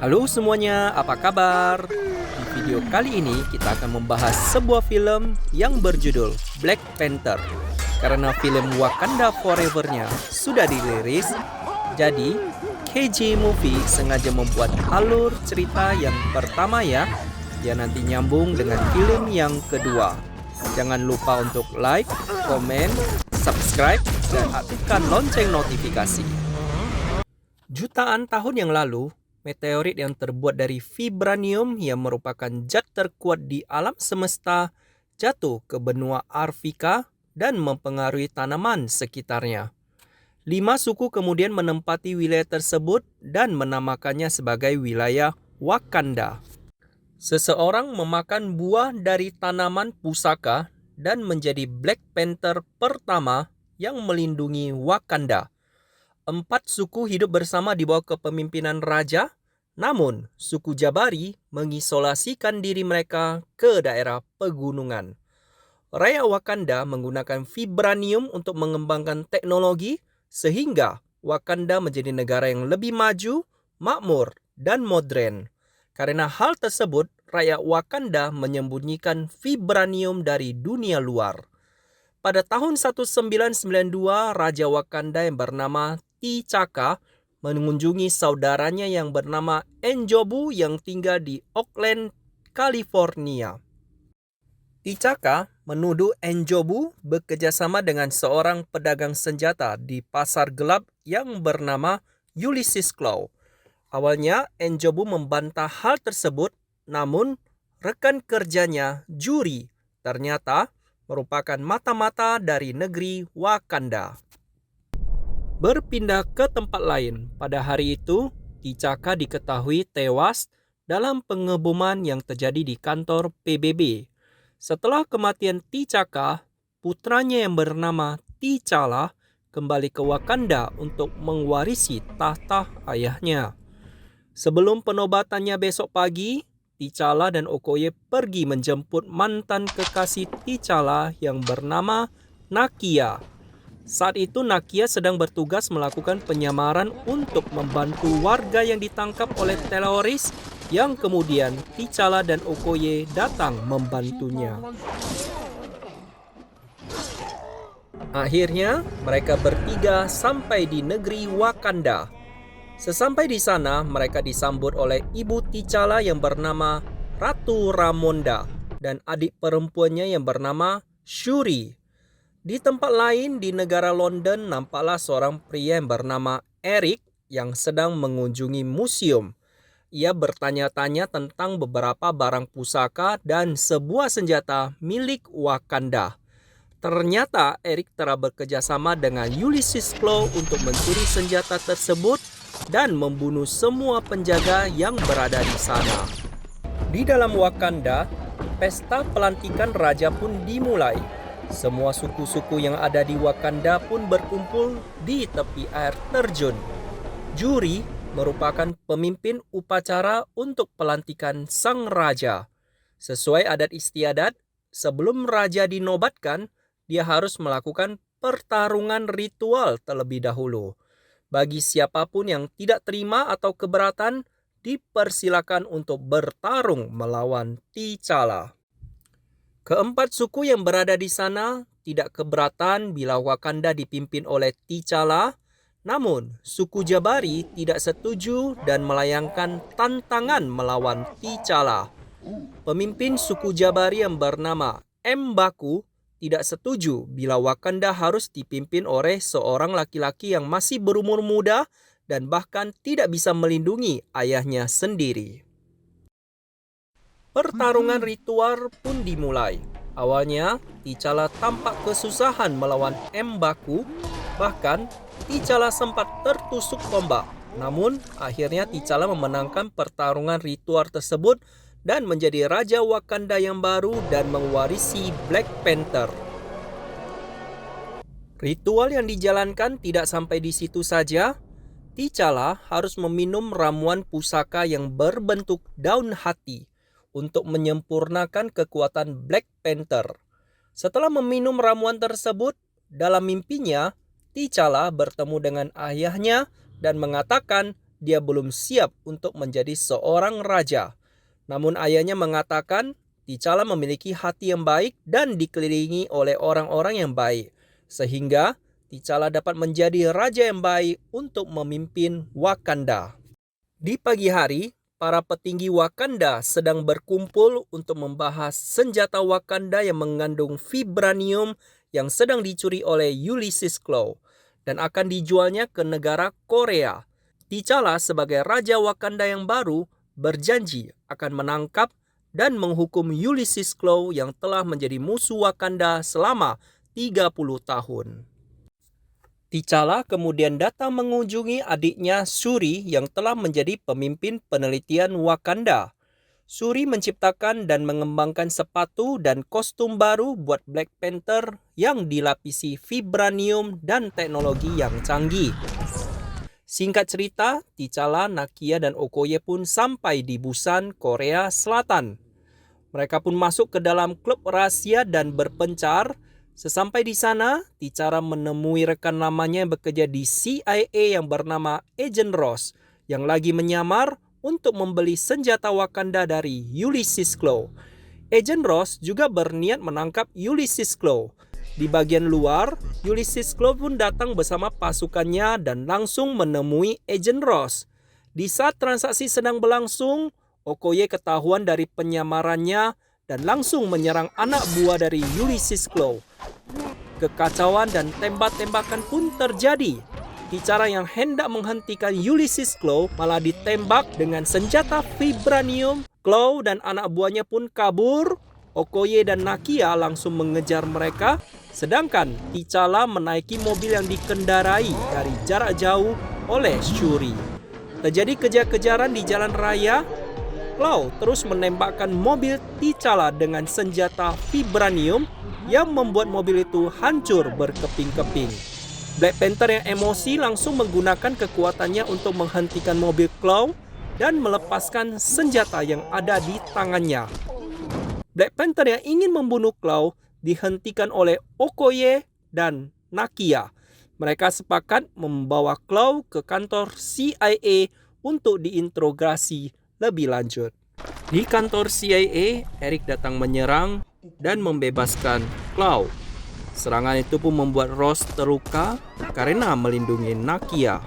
Halo semuanya, apa kabar? Di video kali ini kita akan membahas sebuah film yang berjudul Black Panther. Karena film Wakanda Forever-nya sudah dirilis, jadi KJ Movie sengaja membuat alur cerita yang pertama ya. Dia nanti nyambung dengan film yang kedua. Jangan lupa untuk like, komen, subscribe, dan aktifkan lonceng notifikasi. Jutaan tahun yang lalu, meteorit yang terbuat dari vibranium yang merupakan zat terkuat di alam semesta jatuh ke benua Afrika dan mempengaruhi tanaman sekitarnya. 5 suku kemudian menempati wilayah tersebut dan menamakannya sebagai wilayah Wakanda. Seseorang memakan buah dari tanaman pusaka dan menjadi Black Panther pertama yang melindungi Wakanda. 4 suku hidup bersama di bawah kepemimpinan raja, namun suku Jabari mengisolasikan diri mereka ke daerah pegunungan. Rakyat Wakanda menggunakan vibranium untuk mengembangkan teknologi sehingga Wakanda menjadi negara yang lebih maju, makmur, dan modern. Karena hal tersebut, rakyat Wakanda menyembunyikan vibranium dari dunia luar. Pada tahun 1992, Raja Wakanda yang bernama T'Chaka mengunjungi saudaranya yang bernama N'Jobu yang tinggal di Oakland, California. T'Chaka menuduh N'Jobu bekerjasama dengan seorang pedagang senjata di pasar gelap yang bernama Ulysses Claw. Awalnya N'Jobu membantah hal tersebut, namun rekan kerjanya Juri ternyata merupakan mata-mata dari negeri Wakanda. Berpindah ke tempat lain, pada hari itu T'Chaka diketahui tewas dalam pengeboman yang terjadi di kantor PBB. Setelah kematian T'Chaka, putranya yang bernama T'Challa kembali ke Wakanda untuk mewarisi tahta ayahnya. Sebelum penobatannya besok pagi, T'Challa dan Okoye pergi menjemput mantan kekasih T'Challa yang bernama Nakia. Saat itu Nakia sedang bertugas melakukan penyamaran untuk membantu warga yang ditangkap oleh teroris yang kemudian T'Challa dan Okoye datang membantunya. Akhirnya mereka bertiga sampai di negeri Wakanda. Sesampai di sana, mereka disambut oleh ibu T'Challa yang bernama Ratu Ramonda dan adik perempuannya yang bernama Shuri. Di tempat lain di negara London, nampaklah seorang pria yang bernama Eric yang sedang mengunjungi museum. Ia bertanya-tanya tentang beberapa barang pusaka dan sebuah senjata milik Wakanda. Ternyata Eric telah bekerja sama dengan Ulysses Claw untuk mencuri senjata tersebut dan membunuh semua penjaga yang berada di sana. Di dalam Wakanda, pesta pelantikan raja pun dimulai. Semua suku-suku yang ada di Wakanda pun berkumpul di tepi air terjun. Juri merupakan pemimpin upacara untuk pelantikan sang raja. Sesuai adat istiadat, sebelum raja dinobatkan, dia harus melakukan pertarungan ritual terlebih dahulu. Bagi siapapun yang tidak terima atau keberatan, dipersilakan untuk bertarung melawan T'Challa. Keempat suku yang berada di sana tidak keberatan bila Wakanda dipimpin oleh T'Challa, namun suku Jabari tidak setuju dan melayangkan tantangan melawan T'Challa. Pemimpin suku Jabari yang bernama M'Baku tidak setuju bila Wakanda harus dipimpin oleh seorang laki-laki yang masih berumur muda dan bahkan tidak bisa melindungi ayahnya sendiri. Pertarungan ritual pun dimulai. Awalnya, T'Challa tampak kesusahan melawan M'Baku, bahkan T'Challa sempat tertusuk tombak. Namun, akhirnya T'Challa memenangkan pertarungan ritual tersebut dan menjadi Raja Wakanda yang baru dan mewarisi Black Panther. Ritual yang dijalankan tidak sampai di situ saja. T'Challa harus meminum ramuan pusaka yang berbentuk daun hati untuk menyempurnakan kekuatan Black Panther. Setelah meminum ramuan tersebut, dalam mimpinya, T'Challa bertemu dengan ayahnya dan mengatakan dia belum siap untuk menjadi seorang raja. Namun ayahnya mengatakan T'Challa memiliki hati yang baik dan dikelilingi oleh orang-orang yang baik, sehingga T'Challa dapat menjadi raja yang baik untuk memimpin Wakanda. Di pagi hari, para petinggi Wakanda sedang berkumpul untuk membahas senjata Wakanda yang mengandung vibranium yang sedang dicuri oleh Ulysses Klaue dan akan dijualnya ke negara Korea. T'Challa sebagai Raja Wakanda yang baru berjanji akan menangkap dan menghukum Ulysses Klaue yang telah menjadi musuh Wakanda selama 30 tahun. T'Challa kemudian datang mengunjungi adiknya Shuri yang telah menjadi pemimpin penelitian Wakanda. Shuri menciptakan dan mengembangkan sepatu dan kostum baru buat Black Panther yang dilapisi vibranium dan teknologi yang canggih. Singkat cerita, T'Challa, Nakia, dan Okoye pun sampai di Busan, Korea Selatan. Mereka pun masuk ke dalam klub rahasia dan berpencar. Sesampai di sana, T'Challa menemui rekan lamanya yang bekerja di CIA yang bernama Agent Ross yang lagi menyamar untuk membeli senjata Wakanda dari Ulysses Klaue. Agent Ross juga berniat menangkap Ulysses Klaue. Di bagian luar, Ulysses Klaue pun datang bersama pasukannya dan langsung menemui Agent Ross. Di saat transaksi sedang berlangsung, Okoye ketahuan dari penyamarannya dan langsung menyerang anak buah dari Ulysses Klaue. Kekacauan dan tembak-tembakan pun terjadi. T'Challa yang hendak menghentikan Ulysses Klaue malah ditembak dengan senjata vibranium. Klaue dan anak buahnya pun kabur. Okoye dan Nakia langsung mengejar mereka, sedangkan T'Challa menaiki mobil yang dikendarai dari jarak jauh oleh Shuri. Terjadi kejar-kejaran di jalan raya. Klaue terus menembakkan mobil T'Challa dengan senjata vibranium yang membuat mobil itu hancur berkeping-keping. Black Panther yang emosi langsung menggunakan kekuatannya untuk menghentikan mobil Klaue dan melepaskan senjata yang ada di tangannya. Black Panther yang ingin membunuh Klaue dihentikan oleh Okoye dan Nakia. Mereka sepakat membawa Klaue ke kantor CIA untuk diinterogasi lebih lanjut. Di kantor CIA, Eric datang menyerang dan membebaskan Klaue. Serangan itu pun membuat Ross terluka karena melindungi Nakia.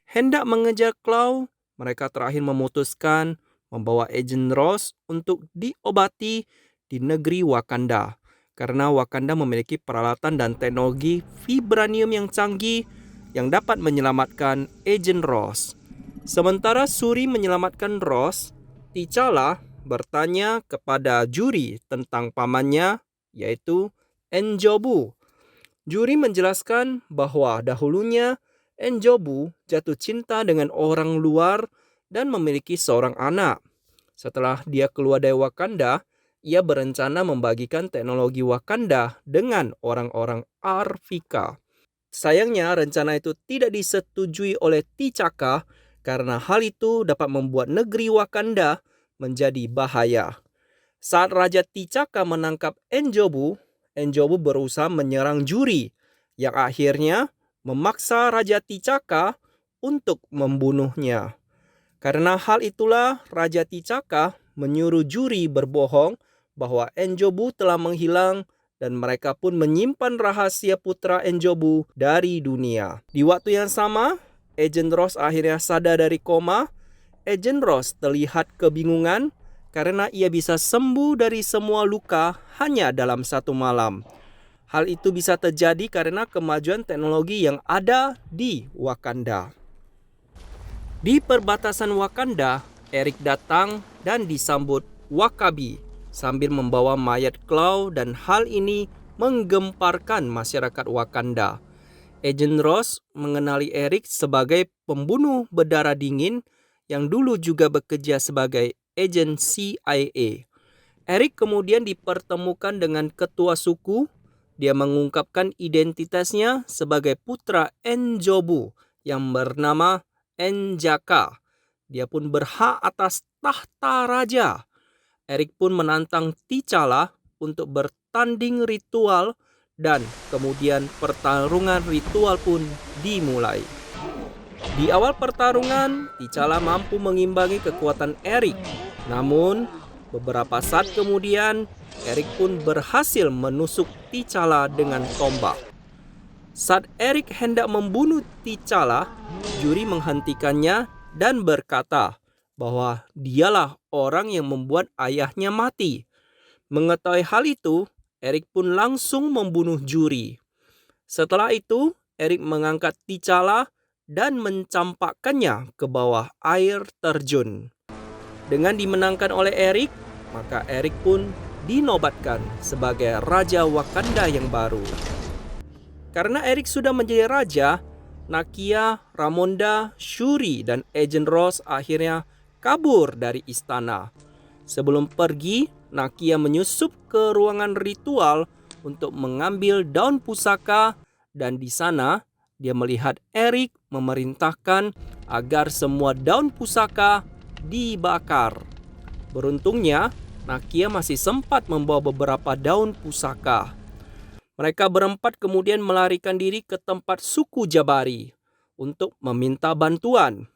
Hendak mengejar Klaue, mereka terakhir memutuskan membawa Agent Ross untuk diobati di negeri Wakanda. Karena Wakanda memiliki peralatan dan teknologi vibranium yang canggih yang dapat menyelamatkan Agent Ross. Sementara Shuri menyelamatkan Ross, T'Challa bertanya kepada juri tentang pamannya, yaitu N'Jobu. Juri menjelaskan bahwa dahulunya N'Jobu jatuh cinta dengan orang luar dan memiliki seorang anak. Setelah dia keluar dari Wakanda, ia berencana membagikan teknologi Wakanda dengan orang-orang Arvika. Sayangnya rencana itu tidak disetujui oleh T'Chaka karena hal itu dapat membuat negeri Wakanda menjadi bahaya. Saat Raja T'Chaka menangkap N'Jobu, N'Jobu berusaha menyerang juri yang akhirnya memaksa Raja T'Chaka untuk membunuhnya. Karena hal itulah Raja T'Chaka menyuruh juri berbohong bahwa N'Jobu telah menghilang dan mereka pun menyimpan rahasia putra N'Jobu dari dunia. Di waktu yang sama, Agent Ross akhirnya sadar dari koma. Agent Ross terlihat kebingungan karena ia bisa sembuh dari semua luka hanya dalam satu malam. Hal itu bisa terjadi karena kemajuan teknologi yang ada di Wakanda. Di perbatasan Wakanda, Eric datang dan disambut Wakabi sambil membawa mayat Klaue dan hal ini menggemparkan masyarakat Wakanda. Agent Ross mengenali Eric sebagai pembunuh berdarah dingin yang dulu juga bekerja sebagai agen CIA. Eric kemudian dipertemukan dengan ketua suku. Dia mengungkapkan identitasnya sebagai putra N'Jobu yang bernama N'Jaka. Dia pun berhak atas tahta raja. Eric pun menantang T'Challa untuk bertanding ritual dan kemudian pertarungan ritual pun dimulai. Di awal pertarungan, T'Challa mampu mengimbangi kekuatan Eric. Namun, beberapa saat kemudian, Eric pun berhasil menusuk T'Challa dengan tombak. Saat Eric hendak membunuh T'Challa, Shuri menghentikannya dan berkata bahwa dialah orang yang membuat ayahnya mati. Mengetahui hal itu, Eric pun langsung membunuh Shuri. Setelah itu, Eric mengangkat T'Challa dan mencampakkannya ke bawah air terjun. Dengan dimenangkan oleh Eric, maka Eric pun dinobatkan sebagai Raja Wakanda yang baru. Karena Eric sudah menjadi raja, Nakia, Ramonda, Shuri, dan Agent Ross akhirnya kabur dari istana. Sebelum pergi, Nakia menyusup ke ruangan ritual untuk mengambil daun pusaka, dan di sana dia melihat Eric memerintahkan agar semua daun pusaka dibakar. Beruntungnya, Nakia masih sempat membawa beberapa daun pusaka. Mereka berempat kemudian melarikan diri ke tempat suku Jabari untuk meminta bantuan.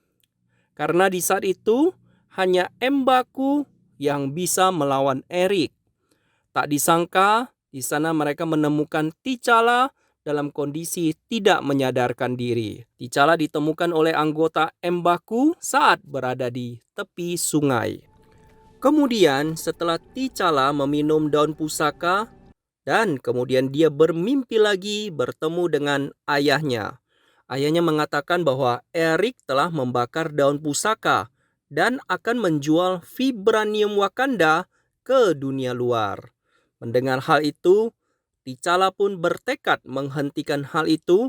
Karena di saat itu, hanya M'Baku yang bisa melawan Eric. Tak disangka, di sana mereka menemukan T'Challa dalam kondisi tidak menyadarkan diri. T'Challa ditemukan oleh anggota M'Baku saat berada di tepi sungai. Kemudian setelah T'Challa meminum daun pusaka, dan kemudian dia bermimpi lagi bertemu dengan ayahnya. Ayahnya mengatakan bahwa Eric telah membakar daun pusaka dan akan menjual vibranium Wakanda ke dunia luar. Mendengar hal itu, T'Challa pun bertekad menghentikan hal itu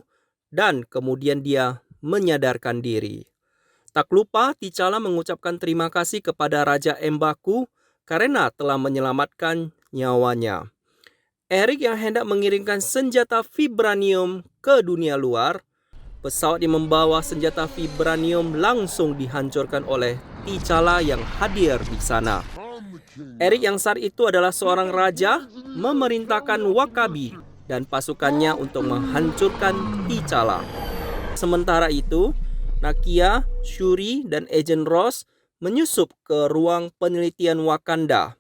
dan kemudian dia menyadarkan diri. Tak lupa T'Challa mengucapkan terima kasih kepada Raja M'Baku karena telah menyelamatkan nyawanya. Eric yang hendak mengirimkan senjata vibranium ke dunia luar, pesawat yang membawa senjata vibranium langsung dihancurkan oleh T'Challa yang hadir di sana. Eric yang saat itu adalah seorang raja memerintahkan Wakabi dan pasukannya untuk menghancurkan T'Challa. Sementara itu, Nakia, Shuri, dan Agent Ross menyusup ke ruang penelitian Wakanda.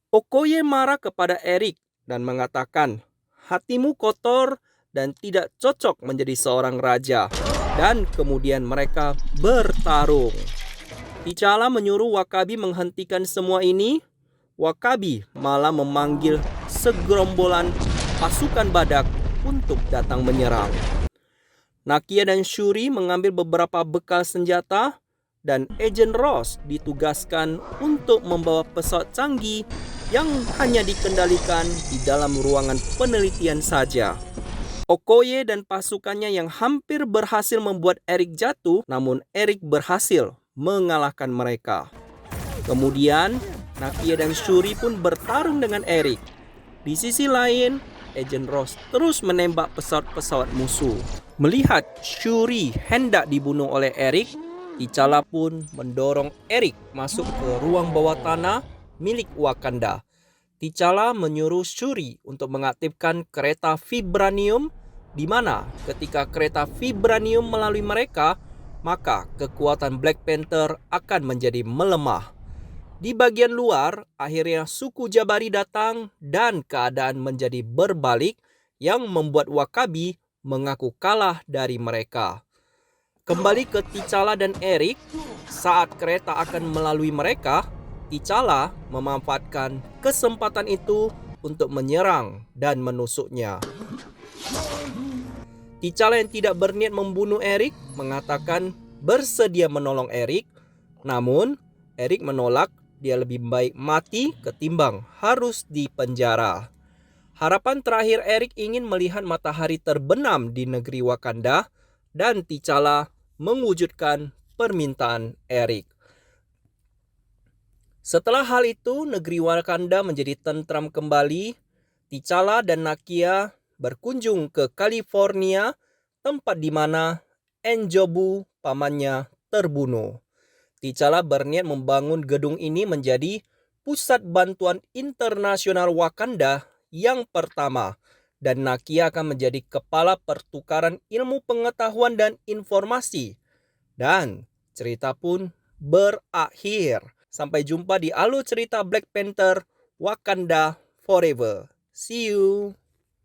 Okoye marah kepada Eric dan mengatakan, "Hatimu kotor dan tidak cocok menjadi seorang raja." Dan kemudian mereka bertarung. T'Challa menyuruh Wakabi menghentikan semua ini. Wakabi malah memanggil segerombolan pasukan badak untuk datang menyerang. Nakia dan Shuri mengambil beberapa bekal senjata dan Agent Ross ditugaskan untuk membawa pesawat canggih yang hanya dikendalikan di dalam ruangan penelitian saja. Okoye dan pasukannya yang hampir berhasil membuat Eric jatuh, namun Eric berhasil mengalahkan mereka. Kemudian, Nakia dan Shuri pun bertarung dengan Eric. Di sisi lain, Agent Ross terus menembak pesawat-pesawat musuh. Melihat Shuri hendak dibunuh oleh Eric, T'Challa pun mendorong Eric masuk ke ruang bawah tanah milik Wakanda. T'Challa menyuruh Shuri untuk mengaktifkan kereta vibranium, di mana ketika kereta vibranium melalui mereka, maka kekuatan Black Panther akan menjadi melemah. Di bagian luar, akhirnya suku Jabari datang dan keadaan menjadi berbalik yang membuat Wakabi mengaku kalah dari mereka. Kembali ke T'Challa dan Eric, saat kereta akan melalui mereka, T'Challa memanfaatkan kesempatan itu untuk menyerang dan menusuknya. T'Challa yang tidak berniat membunuh Eric mengatakan bersedia menolong Eric, namun Eric menolak, dia lebih baik mati ketimbang harus dipenjara. Harapan terakhir Eric ingin melihat matahari terbenam di negeri Wakanda, dan T'Challa mewujudkan permintaan Eric. Setelah hal itu, negeri Wakanda menjadi tentram kembali. T'Challa dan Nakia berkunjung ke California, tempat di mana N'Jobu, pamannya, terbunuh. T'Challa berniat membangun gedung ini menjadi pusat bantuan internasional Wakanda yang pertama, dan Nakia akan menjadi kepala pertukaran ilmu pengetahuan dan informasi Dan cerita pun berakhir. Sampai jumpa di alur cerita Black Panther Wakanda Forever. See you.